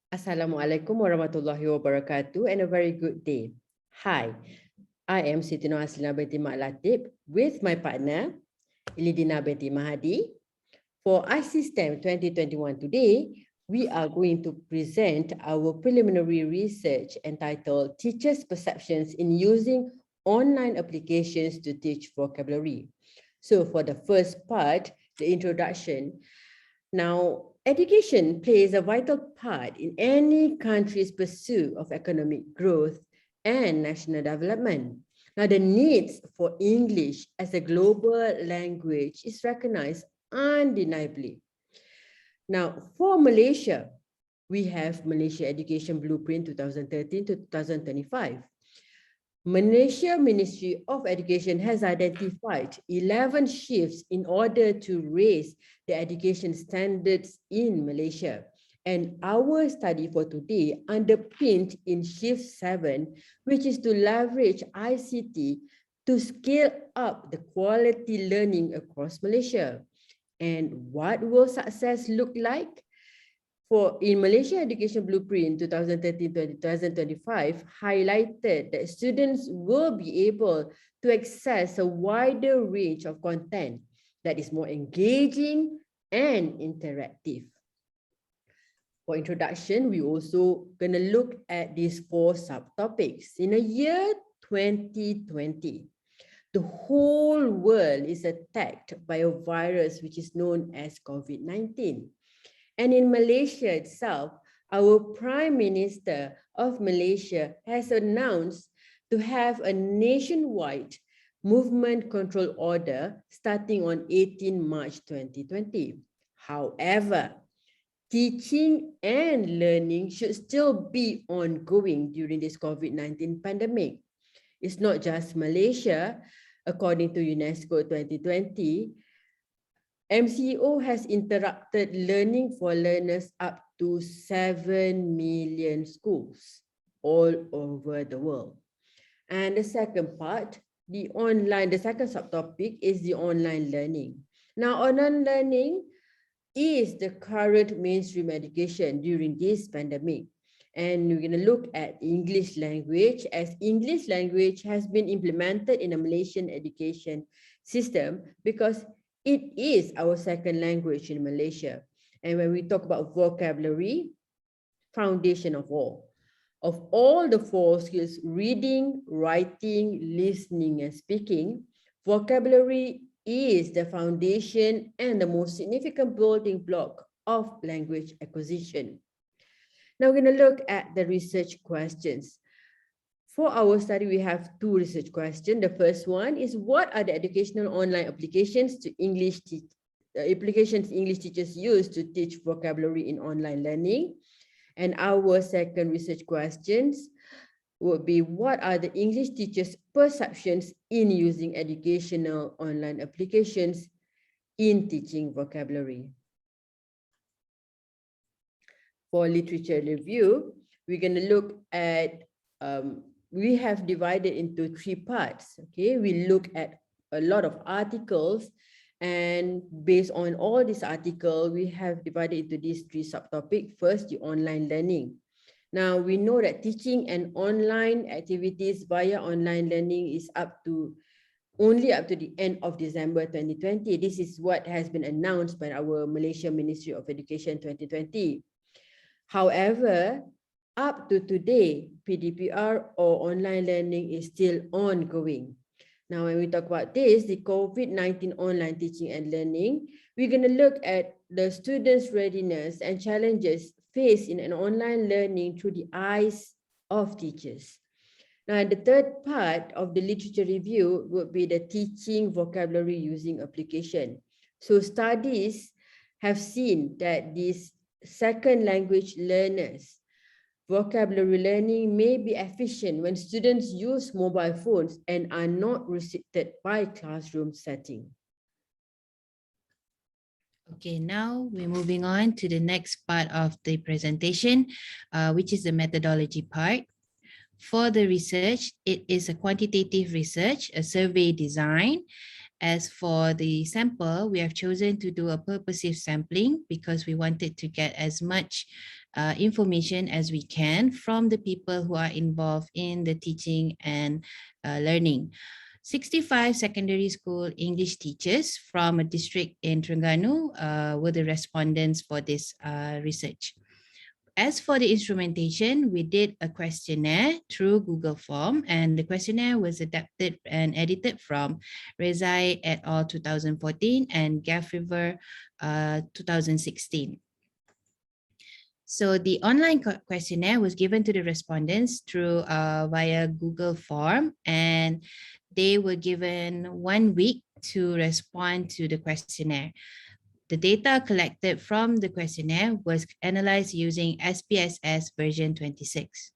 Assalamualaikum warahmatullahi wabarakatuh and a very good day. Hi, I am Siti Haslina binti Mak Latib with my partner Ilidina binti Mahadi. For ICSTEM 2021 today, we are going to present our preliminary research entitled Teachers' Perceptions in Using Online Applications to Teach Vocabulary. So for the first part, the introduction. Now, education plays a vital part in any country's pursuit of economic growth and national development. Now, the needs for English as a global language is recognized undeniably. Now, for Malaysia, we have Malaysia Education Blueprint 2013 to 2025. Malaysia Ministry of Education has identified 11 shifts in order to raise the education standards in Malaysia. And our study for today underpinned in shift 7, which is to leverage ICT to scale up the quality learning across Malaysia. And what will success look like? In Malaysia Education Blueprint 2013-2025 highlighted that students will be able to access a wider range of content that is more engaging and interactive. For introduction, we also going to look at these 4 subtopics. In the year 2020, the whole world is attacked by a virus which is known as COVID-19. And in Malaysia itself, our Prime Minister of Malaysia has announced to have a nationwide movement control order starting on 18 March 2020. However, teaching and learning should still be ongoing during this COVID-19 pandemic. It's not just Malaysia. According to UNESCO 2020, MCO has interrupted learning for learners up to 7 million schools all over the world. And the second part, the second subtopic is the online learning. Now, online learning is the current mainstream education during this pandemic. And we're going to look at English language, as English language has been implemented in a Malaysian education system because it is our second language in Malaysia. And when we talk about vocabulary, foundation of all the 4 skills, reading, writing, listening, and speaking, vocabulary is the foundation and the most significant building block of language acquisition. Now we're going to look at the research questions. For our study, we have 2 research questions. The first one is, what are the educational online applications to English English teachers use to teach vocabulary in online learning? And our second research questions would be, what are the English teachers' perceptions in using educational online applications in teaching vocabulary? For literature review, we're going to look at we have divided into 3 parts. Okay, we look at a lot of articles, and based on all these articles, we have divided into these 3 subtopics. First, the online learning. Now, we know that teaching and online activities via online learning is only up to the end of December 2020. This is what has been announced by our Malaysia Ministry of Education 2020. However, up to today, PDPR or online learning is still ongoing. Now, when we talk about this, the COVID-19 online teaching and learning, we're going to look at the students' readiness and challenges faced in an online learning through the eyes of teachers. Now, the third part of the literature review would be the teaching vocabulary using application. So studies have seen that these second language learners, vocabulary learning may be efficient when students use mobile phones and are not restricted by classroom setting. Okay, now we're moving on to the next part of the presentation, which is the methodology part. For the research, it is a quantitative research, a survey design, As for the sample, we have chosen to do a purposive sampling because we wanted to get as much information as we can from the people who are involved in the teaching and learning. 65 secondary school English teachers from a district in Terengganu were the respondents for this research. As for the instrumentation, we did a questionnaire through Google Form, and the questionnaire was adapted and edited from Rezai et al. 2014 and Gaff River 2016. So the online questionnaire was given to the respondents through via Google Form, and they were given 1 week to respond to the questionnaire. The data collected from the questionnaire was analyzed using SPSS version 26.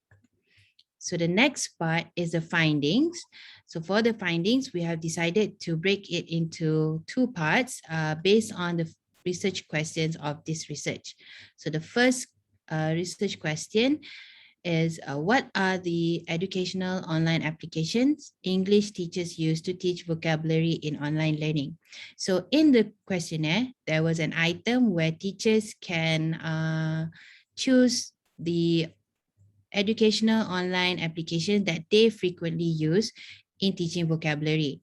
So the next part is the findings. So for the findings, we have decided to break it into 2 parts based on the research questions of this research. So the first research question is what are the educational online applications English teachers use to teach vocabulary in online learning? So in the questionnaire, there was an item where teachers can choose the educational online applications that they frequently use in teaching vocabulary.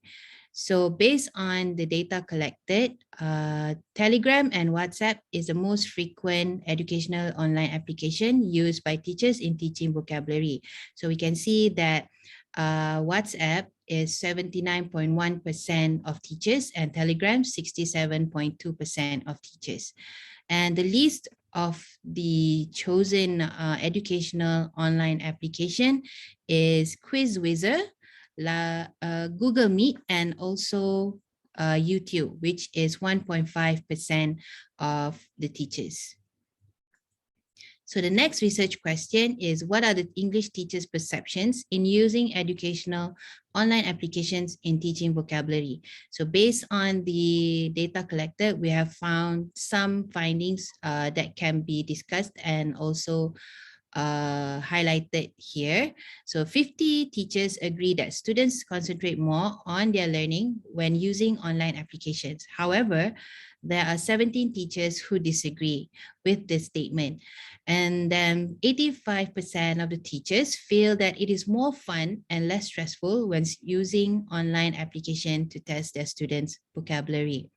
So based on the data collected, Telegram and WhatsApp is the most frequent educational online application used by teachers in teaching vocabulary. So we can see that WhatsApp is 79.1% of teachers and Telegram 67.2% of teachers. And the list of the chosen educational online application is Quizwizard, Google Meet, and also YouTube, which is 1.5% of the teachers. So the next research question is, what are the English teachers' perceptions in using educational online applications in teaching vocabulary? So based on the data collected, we have found some findings that can be discussed and also highlighted here. So 50 teachers agree that students concentrate more on their learning when using online applications. However, there are 17 teachers who disagree with this statement. And then 85% of the teachers feel that it is more fun and less stressful when using online application to test their students' vocabulary.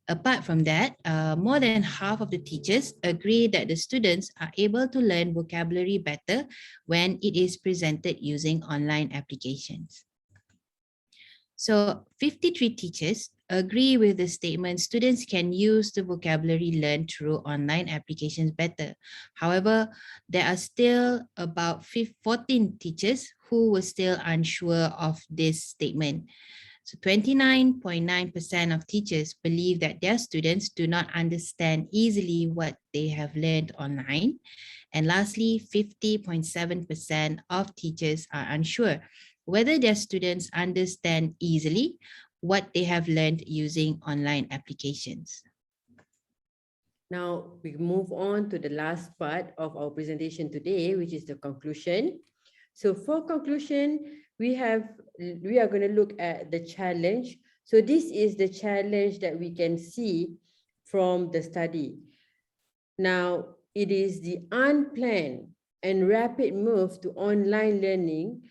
Apart from that, more than half of the teachers agree that the students are able to learn vocabulary better when it is presented using online applications. So 53 teachers agree with the statement students can use the vocabulary learned through online applications better. However, there are still about 14 teachers who were still unsure of this statement. So 29.9% of teachers believe that their students do not understand easily what they have learned online. And lastly, 50.7% of teachers are unsure whether their students understand easily what they have learned using online applications. Now we move on to the last part of our presentation today, which is the conclusion. So for conclusion, we are going to look at the challenge. So this is the challenge that we can see from the study. Now, it is the unplanned and rapid move to online learning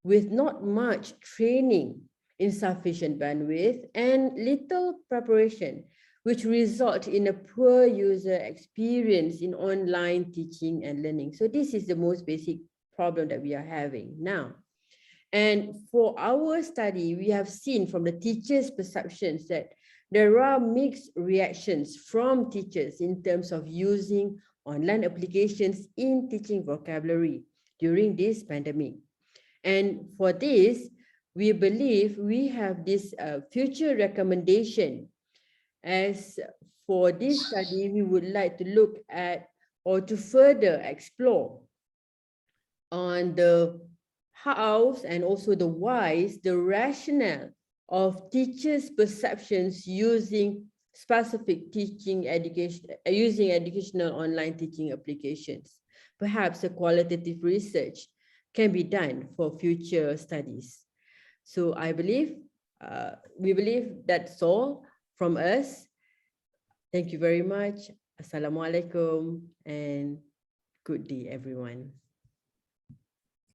with not much training, insufficient bandwidth, and little preparation, which result in a poor user experience in online teaching and learning. So this is the most basic problem that we are having now. And for our study, we have seen from the teachers' perceptions that there are mixed reactions from teachers in terms of using online applications in teaching vocabulary during this pandemic. And for this, we believe we have this future recommendation. As for this study, we would like to look at or to further explore on the hows and also the whys, the rationale of teachers' perceptions using specific teaching education, using educational online teaching applications. Perhaps a qualitative research can be done for future studies. So I believe we believe that's all from us. Thank you very much. Assalamualaikum and good day, everyone.